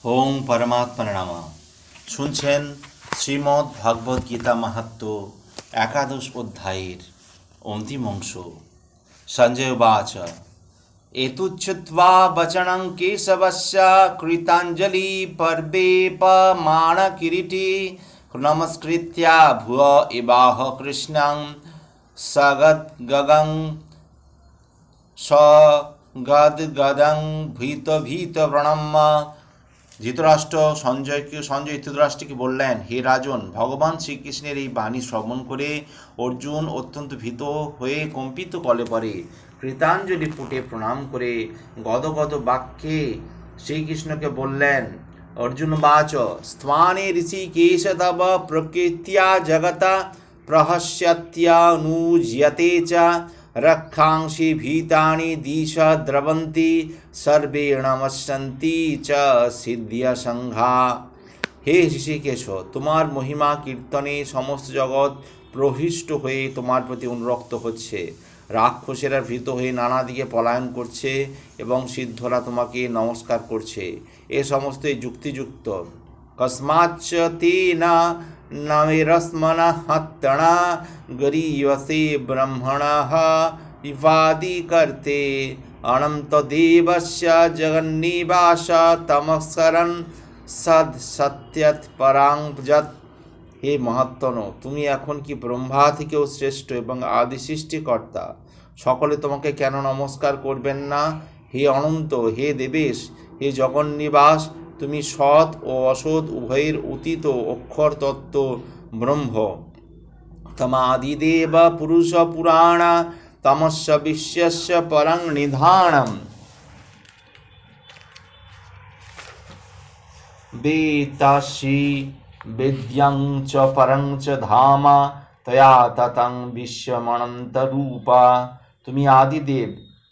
ওং পরমাত্মা নমঃ। শুনছেন শ্রীমদ্ ভাগবত গীতা মাহাত্ম্য একাদশ অধ্যায়ের অন্তিম অংশ। সঞ্জয় উবাচ এতুচ্ছ্রুত্বা বচনং কেশবস্য কৃতাঞ্জলি পর্বেপমাণ কিরীটী নমস্কৃত্য ভুয় এবাহ কৃষ্ণং সগদ্গদং সগদ্গদং ভীত প্রণম্য। ধৃতরাষ্ট্র সঞ্জয় ধৃতরাষ্ট্রকে বললেন, হে রাজন, ভগবান শ্রীকৃষ্ণের এই বাণী শ্রবণ করে অর্জুন অত্যন্ত ভীত হয়ে কম্পিত কলে পড়ে কৃতাঞ্জলি ফুটে প্রণাম করে গদগদ বাক্যে শ্রীকৃষ্ণকে বললেন, অর্জুন বাচ স্থানে ঋষিকেশ তব প্রকৃত্য়া জগতা প্রহস্যত্যনুজ্যতে চ রক্ষাংসি ভীতানি দিশ দ্রবন্তি সর্বে নমস্যন্তি চ সিদ্ধিয় সংঘা। হে ঋষিকেশ, তোমার মহিমা কীর্তনে সমস্ত জগৎ প্রহৃষ্ট হয়ে তোমার প্রতি অনুরক্ত হচ্ছে। রাক্ষসেরা ভীত হয়ে নানা দিকে পলায়ন করছে এবং সিদ্ধরা তোমাকে নমস্কার করছে। এ সমস্তই যুক্তিযুক্ত। কস্মাচ্চ তেনা নমেরস্মনঃ হত্যণা গরীয়সে ব্রহ্মণঃ বিবাদীকর্তে অনন্তদেবস্য জগন্নিবাস তমস্করণ সত্যৎ পরাঙ্গজৎ। হে মহাত্মন, তুমি এখন কি ব্রহ্মা থেকেও শ্রেষ্ঠ এবং আদি সৃষ্টিকর্তা? সকলে তোমাকে কেন নমস্কার করবেন না? হে অনন্ত, হে দেবেশ, হে জগন্নিবাস, তুমি সৎ ও অসৎ উভয়ের অতীত অক্ষর তত্ত্ব ব্রহ্ম। তমাদিদেব পুরুষ পুরাণ তমস্য বিশ্বস্য পরং নিধানম। বেতাসি বেদ্যং চ পরং চ ধাম তয়া ততং বিশ্বমনন্তরূপা। তুমি আদিদেব,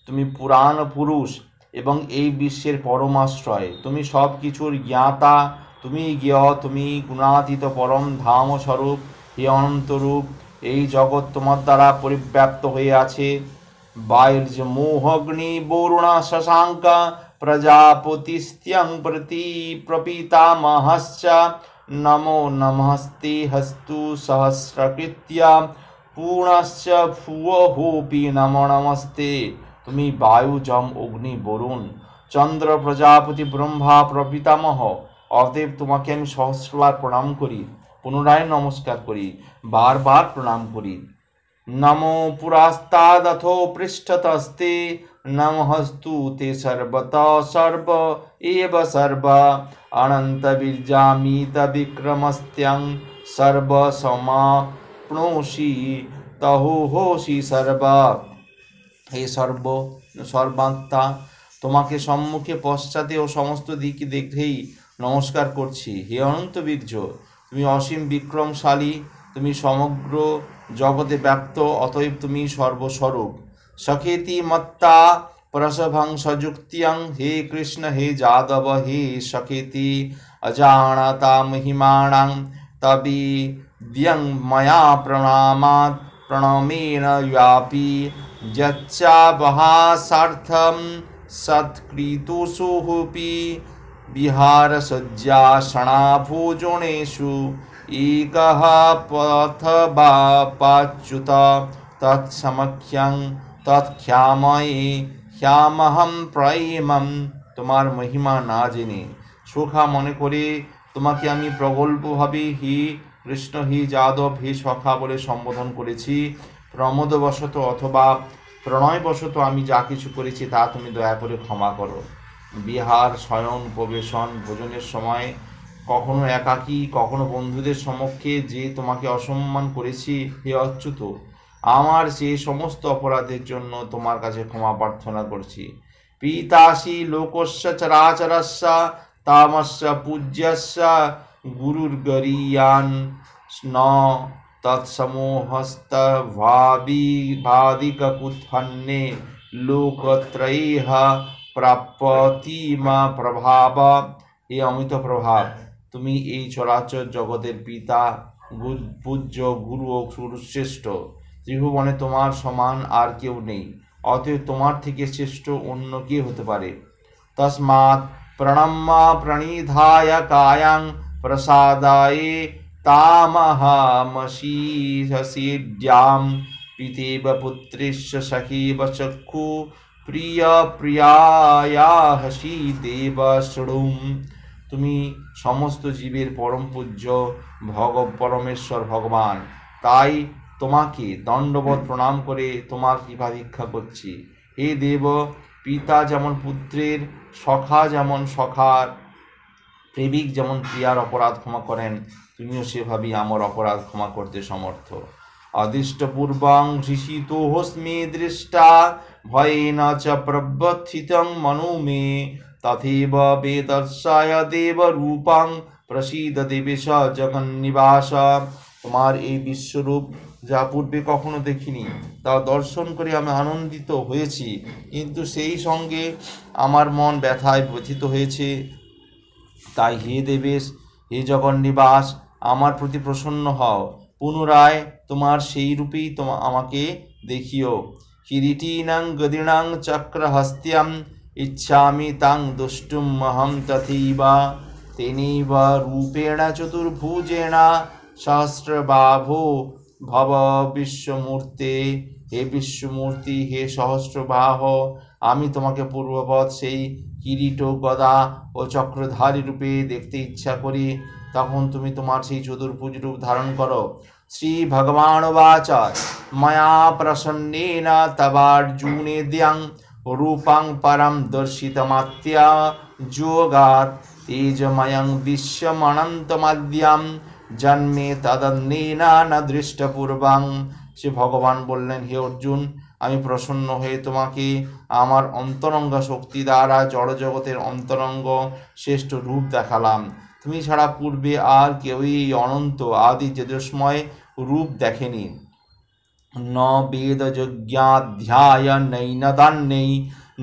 তুমি পুরাণ পুরুষ এবং এই বিশ্বের পরমাশ্রয়। তুমি সব কিছুর জ্ঞাতা, তুমি জ্ঞেয়, তুমি গুণাতীত পরম ধাম স্বরূপ। হে অনন্তরূপ, এই জগৎ তোমার দ্বারা পরিব্যাপ্ত হয়ে আছে। বায়ুর্য মোহগ্নি বরুণ শশাঙ্ক প্রজাপতিস্ত্যং প্রতি প্রপিতামহশ্চ নমো নমস্তে হস্তু সহস্রকৃত্য পুনশ্চ ভুবি নমো নমস্তে। তুমি বায়ু, যম, অগ্নি, বরুণ, চন্দ্র, প্রজাপতি, ব্রহ্মা প্রপিতামহ। অতএব তোমাকে আমি সহস্রবার প্রণাম করি, পুনরায় নমস্কার করি, বারবার প্রণাম করি। নমো পুরাস্তাদথো পৃষ্ঠতস্তে নমস্তু তে সর্বত সর্ব এব সর্ব অনন্তবীর্যামিত বিক্রমস্ত্যং সর্বসমাপ্নোষি তহোষি সর্ব। হে সর্বাত্মা, তোমাকে সম্মুখে, পশ্চাতে ও সমস্ত দিকে দেখেই নমস্কার করছি। হে অনন্ত বীর্য, তুমি অসীম বিক্রমশালী, তুমি সমগ্র জগতে ব্যাপ্ত, অতএব তুমি সর্বস্বরূপ। সখেতি মত্তা প্রসভং সযুক্তিয়ং। হে কৃষ্ণ, হে যাদব, হে সখেতি অজানতা মহিমাণং তবিদ্যং ময়া প্রণামাৎ প্রণমেন ব্যাপী যচ্চাবহাসার্থম সৎকৃতুষুপি বিহারসজ্জাসনাভোজনেষু একঃ পথবাপাচ্যুত তৎসমখ্যং তৎক্ষাময়ে হ্যামহম প্রেমম। তোমার মহিমা না জেনে, সখা মনে করে তোমাকে আমি প্রগল্ভভাবে হে কৃষ্ণ, হে যাদব, হে সখা বলে সম্বোধন করেছি। প্রমোদবশত অথবা প্রণয়বশত আমি যা কিছু করেছি তা তুমি দয়া করে ক্ষমা করো। বিহার, শয়ন, উপবেশন, ভোজনের সময়, কখনো একাকী, কখনো বন্ধুদের সমক্ষে যে তোমাকে অসম্মান করেছি, হে অচ্যুত, আমার সেই সমস্ত অপরাধের জন্য তোমার কাছে ক্ষমা প্রার্থনা করছি। পিতাসি লোকস্য চরাচরস্য তামস্য পূজ্যস্য গুরুর্গরীয়ান ন তৎসমোহস্তভাদিককুৎফন্নে লোকত্রয়ীহ প্রাপ্যতিমা প্রভাব। হে অমিত প্রভাব, তুমি এই চরাচর জগতের পিতা, পূজ্য, গুরু ও গুরুশ্রেষ্ঠ। ত্রিভুবনে তোমার সমান আর কেউ নেই, অতএব তোমার থেকে শ্রেষ্ঠ অন্য কে হতে পারে? তস্মাৎ प्रणम्य प्रणिधाय कायां प्रसादाये तामहमशीषसीड्यां पितेव पुत्रेश्च सखीव चक्षु प्रिय प्रियाया हसीदेव शृणुम। তুমি সমস্ত জীবের পরম পূজ্য পরমেশ্বর ভগবান, তাই তোমাকে দণ্ডবত প্রণাম করে তোমার কৃপা ভিক্ষা করছি। হে দেব, পিতা যেমন পুত্রের, সখা যেমন সখার, প্রেমিক যেমন প্রিয়ার অপরাধ ক্ষমা করেন, তুমিও সেভাবেই আমার অপরাধ ক্ষমা করতে সমর্থ। অদিষ্টপূর্বং হৃষিতোऽস্মি দৃষ্টা ভয়েন চ প্রব্যথিতং মনো মে তথৈব বেদর্শায় দেব রূপং প্রসীদ দেবেশ জগন্নিবাস। তোমার এই বিশ্বরূপ যা পূর্বে কখনো দেখিনি, তা দর্শন করে আমি আনন্দিত হয়েছি, কিন্তু সেই সঙ্গে আমার মন ব্যথায় ব্যথিত হয়েছে। তাই হে দেবেশ, হে জগন্নিবাস, আমার প্রতি প্রসন্ন হও, পুনরায় তোমার সেই রূপেই আমাকে দেখিও। কিরীটিনাং গদিনাং চক্রহস্ত্যাম ইচ্ছামি তাং দুষ্টুমহম তথৈব তেনৈব রূপেণ চতুর্ভুজেন সহস্রবাহো ভব বিশ্বমূর্তে। হে বিশ্বমূর্তি, হে সহস্রবাহ, আমি তোমাকে পূর্ববৎ সেই কিরীট গদা ও চক্রধারী রূপে দেখতে ইচ্ছা করি, তখন তুমি তোমার সেই চতুর্ভুজ রূপ ধারণ করো। শ্রী ভগবানুবাচ ময়া প্রসন্নেন তবার্জুনেদ্যং রূপং পরম দর্শিতমাত্য়া যোগাৎ তেজময়ং বিশ্বমনন্তমাদ্যম জন্মে তদন্যেন ন দৃষ্টপূর্বং। সে ভগবান বললেন, হে অর্জুন, আমি প্রসন্ন হয়ে তোমাকে আমার অন্তরঙ্গ শক্তি দ্বারা জড়জগতের অন্তরঙ্গ শ্রেষ্ঠ রূপ দেখালাম। তুমি ছাড়া পূর্বে আর কেউই এই অনন্ত আদি তেজস্ময় রূপ দেখেনি। ন বেদ যজ্ঞাধ্যায় নৈনদান্যৈ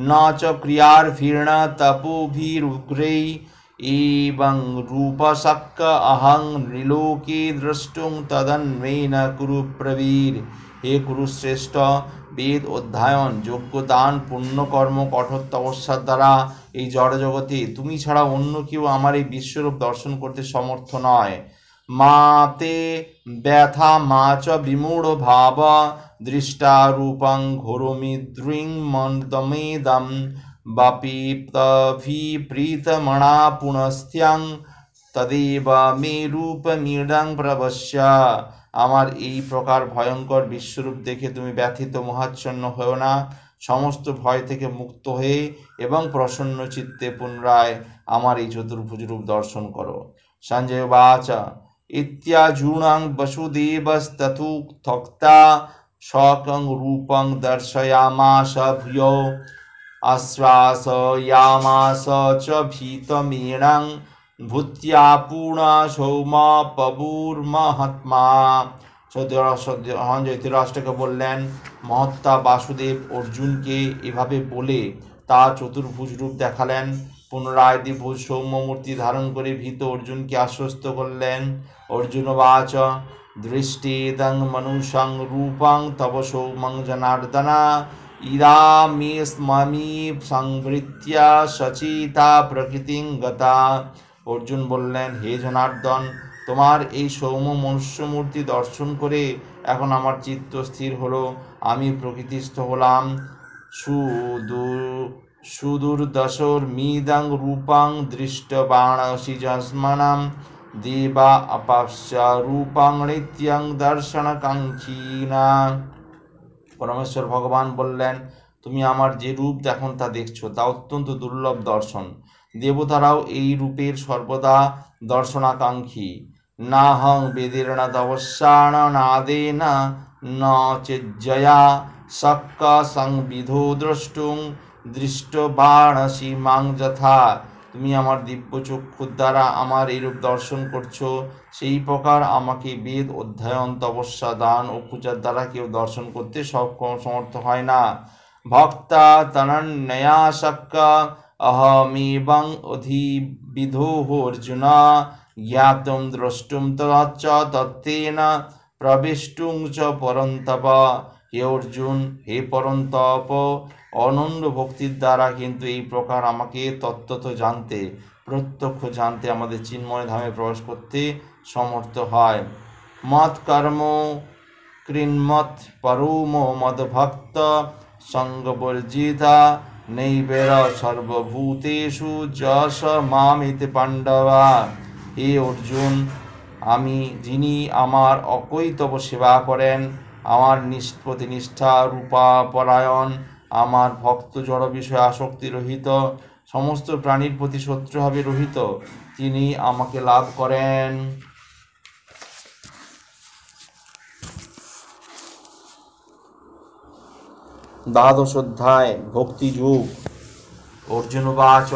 ন চ ক্রিয়ার্ভির্ণ তপোভিরুগ্রৈ এবং রূপশক্য অহং নৃলোকে দ্রষ্টুং তদন্যেন কুরু প্রবীর। হে কুরুশ্রেষ্ঠ, বেদ অধ্যয়ন, যজ্ঞ দান, পুণ্যকর্ম, কঠোর তপস্যার দ্বারা এই জড়জগতে তুমি ছাড়া অন্য কেউ আমার এই বিশ্বরূপ দর্শন করতে সমর্থ নয়। মাতে ব্যথা মা চ বিমূঢ় ভাব দৃষ্টা রূপং ঘোরমিদ্রিং মন্দমেদম বাপি তভিপ্রীতমণা পুনস্ত্যং তদেব মে রূপমিদং প্রবশ্য। আমার এই প্রকার ভয়ঙ্কর বিশ্বরূপ দেখে তুমি ব্যথিত মোহাচ্ছন্ন হও না, সমস্ত ভয় থেকে মুক্ত হয়ে এবং প্রসন্ন চিত্তে পুনরায় আমার এই চতুর্ভুজ রূপ দর্শন করো। সঞ্জয় বাচ ইত্যাজূণং বসুদেবস্তথোক্তা সকং রূপং দর্শয়ামাস ভূয়ো আশ্বাসয়ামাস চ ভীতমেণং ভূত্যা পূর্ণা সৌমপবুর্মহাত্মা। সঞ্জয় ধৃতরাষ্ট্রকে বললেন, মহাত্মা বাসুদেব অর্জুনকে এভাবে বলে তার চতুর্ভুজ রূপ দেখালেন। পুনরায় দ্বিভুজ সৌম্যমূর্তি ধারণ করে ভীত অর্জুনকে আশ্বস্ত করলেন। অর্জুনবাচ দৃষ্টেদং মনুষং রূপং তব সৌমং জনার্দন ইদামেস্মি সংবৃত্য সচিতা প্রকৃতিং গতা। অর্জুন বললেন, হে জনার্দন, তোমার এই সৌম্য মনুষ্যমূর্তি দর্শন করে এখন আমার চিত্ত স্থির হলো, আমি প্রকৃতিস্থ হলাম। সুদূরদশোর্মিদং রূপং দৃষ্টবাণসিজস্মনাম দেবা অপাস্য রূপং নিত্যং দর্শনকাঙ্ক্ষিনা। পরমেশ্বর ভগবান বললেন, তুমি আমার যে রূপ এখন তা দেখছো তা অত্যন্ত দুর্লভ দর্শন। দেবতারাও এই রূপের সর্বদা দর্শনাকাঙ্ক্ষী। নাহং বেদের্ণ তপস্যাণ নাদেন ন চেজ্জয়া শক্য সংবিধো দ্রষ্টুং দৃষ্টবাণসি মাং যথা। তুমি আমার দিব্য চক্ষুর দ্বারা আমার এইরূপ দর্শন করছো, সেই প্রকার আমাকে বেদ অধ্যয়ন, তপস্যা, দান ও পূজার দ্বারা কেউ দর্শন করতে সমর্থ হয় না। ভক্তা তনন্যয়া শক্য অহমেবং অধিবিধোঃ অর্জুন জ্ঞাতুম দ্রষ্টুম তচ্চ তত্ত্বেন প্রবিষ্টুং চ পরন্তপ। হে অর্জুন, হে পরন্তপ, অনন্য ভক্তির দ্বারা কিন্তু এই প্রকার আমাকে তত্ত্বত জানতে, প্রত্যক্ষ জানতে, আমাদের চিন্ময় ধামে প্রবেশ করতে সমর্থ হয়। মত কর্ম কৃন্মত পরম মদভক্ত সঙ্গবর্জিতা নৈবের সর্বভূতেষু যশ মামিতি পাণ্ডবা। হে অর্জুন, যিনি আমার অকৈতব সেবা করেন, আমার প্রতি নিষ্ঠা রূপাপরায়ণ, আমার ভক্ত জড় বিষয় আসক্তি রহিত, সমস্ত প্রাণীর প্রতি শত্রুভাবে রহিত, তিনি আমাকে লাভ করেন। দ্বাদশ অধ্যায় ভক্তিযোগ। অর্জুনবাচ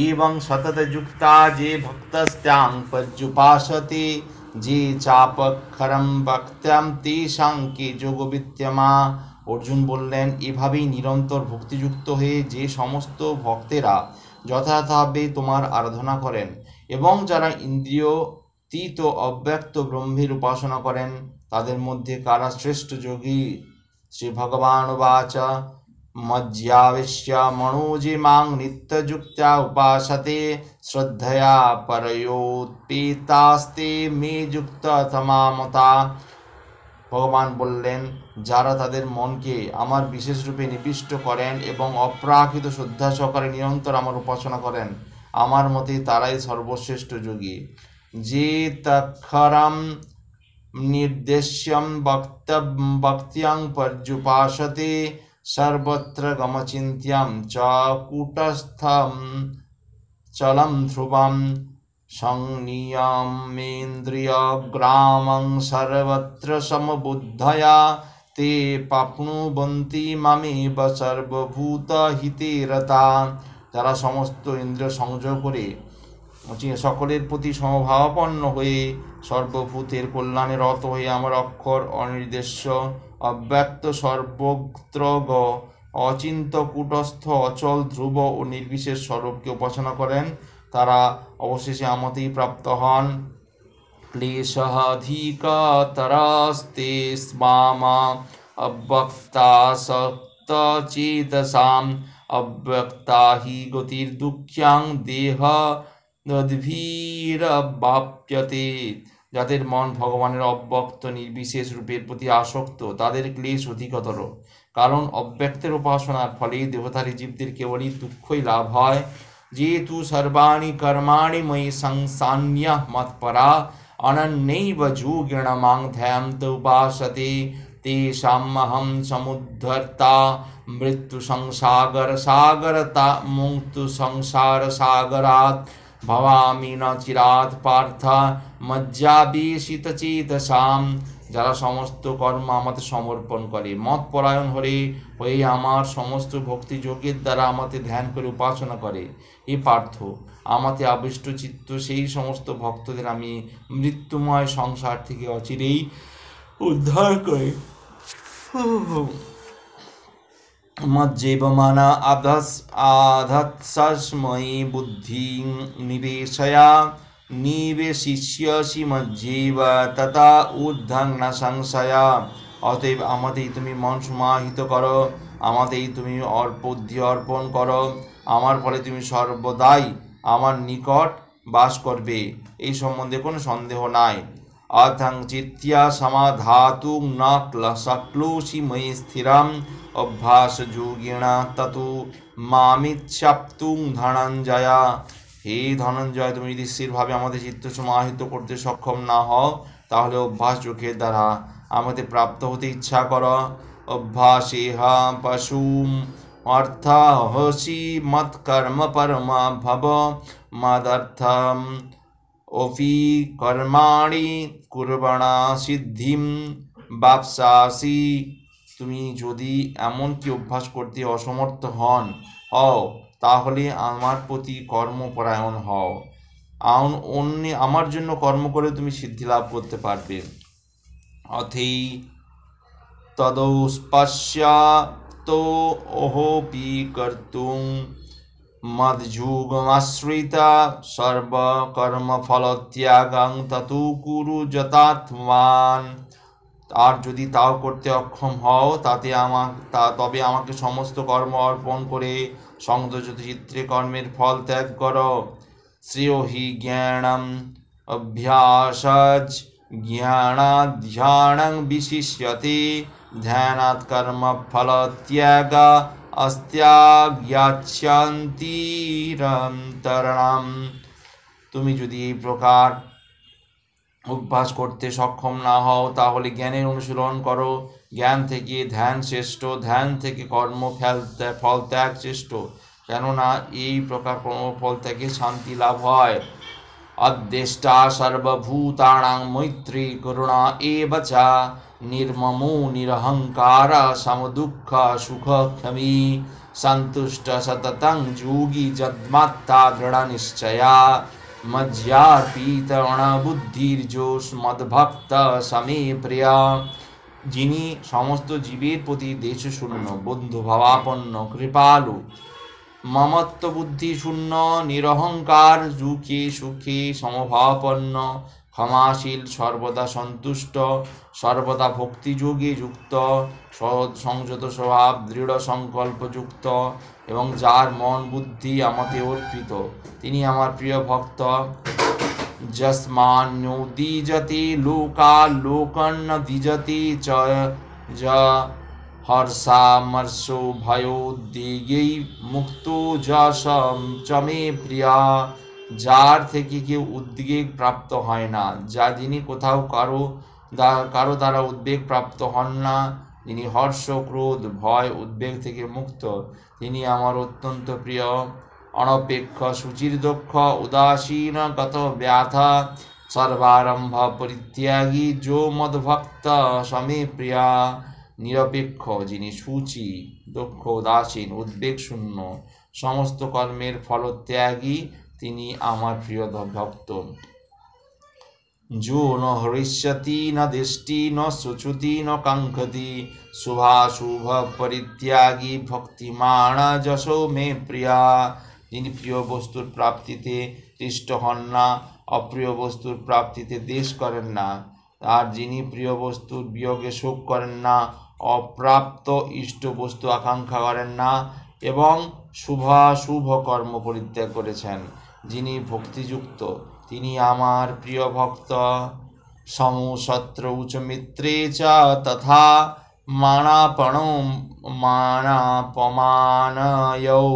এবং সততযুক্তা যে ভক্তস্ত্যাং পর্যুপাসতে যে চাপক্ষরম ভক্ত্যাম তেষাং কে যোগবিদ্যমা। অর্জুন বললেন, এভাবেই নিরন্তর ভক্তিযুক্ত হয়ে যে সমস্ত ভক্তেরা যথাযথভাবে তোমার আরাধনা করেন এবং যারা ইন্দ্রিয়তীত অব্যক্ত ব্রহ্মের উপাসনা করেন, তাদের মধ্যে কারা শ্রেষ্ঠ যোগী? শ্রী ভগবানুবাচ মজ্জাবিশ্য মনোজি মাং নিত্যযুক্তা উপাসতে শ্রদ্ধয়া পরয়োৎপেতাস্তে মে যুক্ত তমামতা। ভগবান বললেন, যারা তাদের মনকে আমার বিশেষ রূপে নিবিষ্ট করেন এবং অপ্রাকৃত শ্রদ্ধা সহকারে নিরন্তর আমার উপাসনা করেন, আমার মতে তারাই সর্বশ্রেষ্ঠ যোগী। যে তক্ষরম নির্দেশ্যম ভক্ত্যাং পর্যুপাসতে সর্বত্র গমচিন্ত্যম চ কূটস্থম চলম ধ্রুবম সংনিয়মেন্দ্রিয়গ্রামং সর্বত্র সমবুদ্ধয়া তে প্রাপ্নুবন্তি মামেব সর্বভূতহিতে রতা। যারা সমস্ত ইন্দ্রিয় সংযোগ করে সকলের প্রতি সমভাবাপন্ন হয়ে সর্বভূতের কল্যাণে রত হয়ে আমার অক্ষর অনির্দেশ্য অব্যক্ত সর্বত্র অচিন্ত কূটস্থ অচল ধ্রুব ও নির্বিশেষ স্বরূপকে উপাসনা করেন, তারা অবশেষে আমাতেই প্রাপ্ত হন। ক্লেশাধিকতরস্তে স্মামা অব্যক্তাসক্তচেতসাম অব্যক্তা হি গতির্দুঃখ্যাং দেহ নদ্ভিরবাপ্যতে। যাদের মন ভগবানের অব্যক্ত নির্বিশেষ রূপের প্রতি আসক্ত, তাদের ক্লেশ অধিকতর, কারণ অব্যক্তের উপাসনার ফলে দেহধারী জীবদের কেবলই দুঃখই লাভ হয়। যে তু সর্বাণি কর্মাণি ময়ি সংসান্যঃ মৎপরা অনন্যৈব যোগেণ মাং ধ্যায়ন্ত উপাসতে তেষাম্যহং সমুদ্ধর্তা মৃত্যু সংসাগরতা মুক্তু সংসার সাগরাৎ ভবামি ন চিরাৎ পার্থ মজ্জাবিষিতচেতসাম। যারা সমস্ত কর্ম আমাতে সমর্পণ করে, মতপরায়ণ হয়ে আমার সমস্ত ভক্তিযোগের দ্বারা আমাতে ধ্যান করে উপাসনা করে, এ পার্থ, আমাতে আবিষ্ট চিত্ত সেই সমস্ত ভক্তদের আমি মৃত্যুময় সংসার থেকে অচিরেই উদ্ধার করে মজ্জৈবমানা আধৎসস্ময়ি বুদ্ধি নিবেশয়া নিবেশিষ্যসি মজ্জৈব তথা ঊর্ধ্বং ন সংশয়া। অতএব আমাতেই তুমি মন সমাহিত করো, আমাতেই তুমি বুদ্ধি অর্পণ করো, আমার ফলে তুমি সর্বদাই আমার নিকট বাস করবে, এই সম্বন্ধে কোনো সন্দেহ নাই। অথং চিত্তিয়া সমাধাতুং ন শক্নোষি ময়ি স্থিরম অভ্যাসযোগিণ ততু মামিচ্ছাপ্তুং ধনঞ্জয়। হে ধনঞ্জয়, তুমি যদি স্থিরভাবে আমাদের চিত্ত সমাহিত করতে সক্ষম না হও, তাহলে অভ্যাস যোগের দ্বারা আমাদের প্রাপ্ত হতে ইচ্ছা করো। অভ্যাসেহ পশুম অর্থ হসি মৎকর্ম পরম ভব মদর্থম অপি কর্মাণি কুর্বণা সিদ্ধিম বাপসাসি। তুমি যদি এমনকি অভ্যাস করতে অসমর্থ হও, তাহলে আমার প্রতি কর্মপরায়ণ হও, আমার জন্য কর্ম করে তুমি সিদ্ধি লাভ করতে পারবে। অথৈ তদৌস্পশ্যতো অহোপি কর্তুং মদ্যুগমাশ্রিতা সর্বকর্মফলত্যাগং ততু কুরু যথাত্মান। আর যদি তাও করতে অক্ষম হও তবে আমাকে সমস্ত কর্ম অর্পণ করে সংযত চিত্রে কর্মের ফল ত্যাগ করো। শ্রেয় হি জ্ঞানম অভ্যাসাজ জ্ঞানাধ্যানং বিশিষ্যতে ধ্যানাৎ কর্ম ফল ত্যাগ অস্ত্যাগ্যাচ্যন্তিরন্তরণম। তুমি যদি এই প্রকার অভ্যাস করতে সক্ষম না হও তাহলে জ্ঞানের অনুশীলন করো। জ্ঞান থেকে ধ্যান শ্রেষ্ঠ, ধ্যান থেকে ফল ত্যাগ শ্রেষ্ঠ, কেননা এই প্রকার কর্মফল থেকে শান্তি লাভ হয়। অদ্দেষ্টা সর্বভূতানাং মৈত্রী করুণা এব চ নির্মমো নিরহংকার সমদুঃখ সুখক্ষমী সন্তুষ্ট সততং যোগী যদ্মাত্তা দৃঢ়নিশ্চয়া মজ্জার্পিতবুদ্ধির্যোষ মদ্ভক্ত সমে প্রিয়া। যিনি সমস্ত জীবের প্রতি দেশশূন্য, বন্ধুভাবাপন্ন, কৃপালু, মমত্ব বুদ্ধি শূন্য, নিরহংকার, দুঃখে সুখে সমভাবাপন্ন, ক্ষমাশীল, সর্বদা সন্তুষ্ট, সর্বদা ভক্তিযোগে যুক্ত, সংযত স্বভাব, দৃঢ় সংকল্পযুক্ত এবং যার মন বুদ্ধি আমাতে অর্পিত, তিনি আমার প্রিয় ভক্ত। যস্মান্নোদ্দিজতে লোকা লোকন্ন দ্বিজতে চ হর্ষামর্ষো ভয়োদ্বেগৈ মুক্তো যশ চ মে প্রিয়া। যার থেকে কেউ উদ্বেগ প্রাপ্ত হয় না, যিনি কোথাও কারো দ্বারা উদ্বেগ প্রাপ্ত হন না, যিনি হর্ষ, ক্রোধ, ভয়, উদ্বেগ থেকে মুক্ত, তিনি আমার অত্যন্ত প্রিয়। অনপেক্ষ, শুচির্দক্ষ, উদাসীন, গত ব্যাথ, সর্বারম্ভ পরিত্যাগী, যো মদ্ভক্ত সমে প্রিয়া। নিরপেক্ষ, যিনি শুচি, দক্ষ, উদাসীন, উদ্বেগ শূন্য, সমস্ত কর্মের ফলত্যাগী, তিনি আমার প্রিয় ভক্ত। जो न हृष्यति न दृष्टि न शुचुति न कांक्षति शुभाशुभ परित्यागी भक्तिमान যশো মে প্রিয়া। যিনি প্রিয় বস্তুর প্রাপ্তিতে তৃষ্ট হন না, অপ্রিয় বস্তুর প্রাপ্তিতে দেশ করেন না, আর যিনি প্রিয় বস্তুর বিয়োগে শোক করেন না, অপ্রাপ্ত ইষ্ট বস্তু আকাঙ্ক্ষা করেন না এবং শুভাশুভ কর্ম পরিত্যাগ করেছেন, যিনি ভক্তিযুক্ত, তিনি আমার প্রিয় ভক্ত। সমশত্রৌ চ মিত্রে চ তথা মানাপমানয়ৌ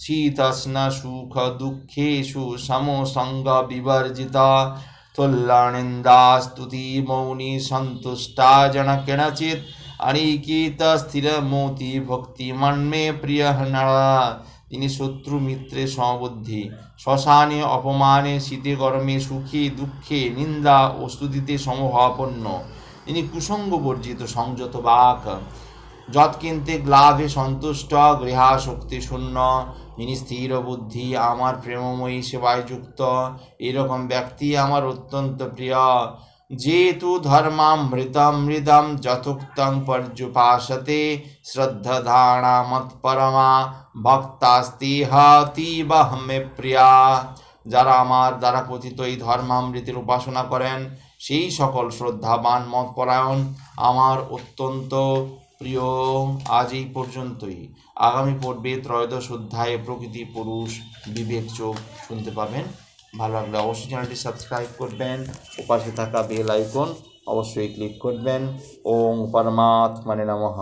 শীতোষ্ণ সুখ দুঃখেষু সমসঙ্গ বিবর্জিত তুল্যনিন্দা স্তুতি মৌনি সন্তুষ্টা জন কেনচিৎ অনিকেত স্থিরমতি ভক্তিমন্মে প্রিয় নর। তিনি শত্রু মিত্রের সমবুদ্ধি, শ্মশানে অপমানে, শীতে গরমে, সুখে দুঃখে, নিন্দা ও স্তুতিতে সমভাবাপন্ন, তিনি কুসঙ্গ বর্জিত, সংযত বাক, যৎকিঞ্চিৎ লাভে সন্তুষ্ট, গৃহাসক্তি শূন্য, যিনি স্থির বুদ্ধি, আমার প্রেমময়ী সেবায় যুক্ত, এরকম ব্যক্তি আমার অত্যন্ত প্রিয়। যে তু ধর্মামৃতমৃদম যথোক্তং পর্যুপাসতে শ্রদ্ধাধানা মৎপরমা ভক্তাস্তেহাতীব মে প্রিয়া। যারা আমার দ্বারা কথিত এই ধর্মামৃতের উপাসনা করেন, সেই সকল শ্রদ্ধাবান মতপরায়ণ আমার অত্যন্ত প্রিয়। আজ এই পর্যন্তই। আগামী পর্বে ত্রয়োদশ অধ্যায়ে প্রকৃতি, পুরুষ, বিবেক যোগ শুনতে পাবেন। ভালো লাগলে অবশ্যই চ্যানেলটি সাবস্ক্রাইব করবেন ও পাশে থাকা বেল আইকন অবশ্যই ক্লিক করবেন। ওম পরমাত্মনে নমঃ।